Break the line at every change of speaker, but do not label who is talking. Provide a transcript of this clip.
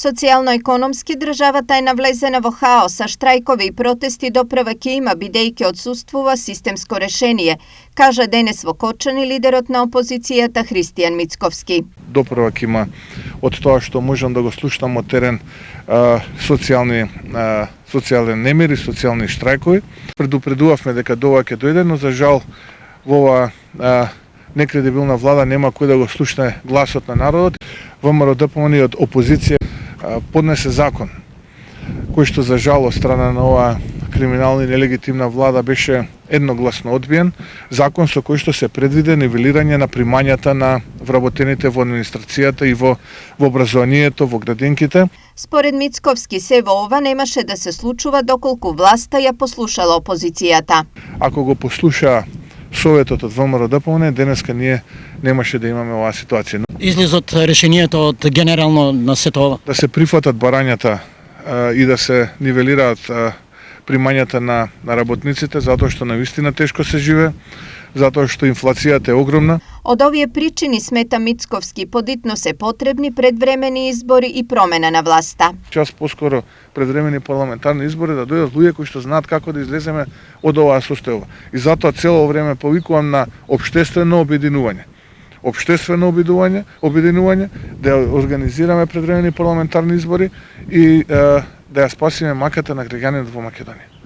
Социјално-економски државата е навлезена во хаос, а штрајкови и протести доправа ќе има бидејќи отсуствува системско решение, кажа денес во Корчани лидерот на опозицијата Христијан Мицковски.
Доправа ќе има од тоа што можам да го слушнам од терен социјален немир и социјални штрајкови. Предупредувавме дека до ова ќе дојде, но за жал во ова некредибилна влада нема кој да го слушне гласот на народот. ВМРО ДПМН од опозиција поднесе закон кој што за жал од страна на оваа криминална и нелегитимна влада беше едногласно одбиен, закон со кој што се предвиде нивелирање на примањата на вработените во администрацијата и во образованието, во градинките.
Според Мицковски, се во ова немаше да се случува доколку власта ја послушала опозицијата.
Ако го послуша советот од ВМРО ДПМН, денеска ние немаше да имаме оваа ситуација.
Излезот решението од генерално на сето ова?
Да се прифатат барањата и да се нивелираат примањата на работниците, затоа што навистина тешко се живее, затоа што инфлацијата е огромна.
Од овие причини, смета Мицковски, подитно се потребни предвремени избори и промена на власта.
Час поскоро предвремени парламентарни избори да дојдат луѓе кои што знаат како да излеземе од оваа состојба. И затоа цело време повикувам на општествено обединување. Општествено обединување, да организираме предвремени парламентарни избори и да ја спасиме маката на граѓаните во Македонија.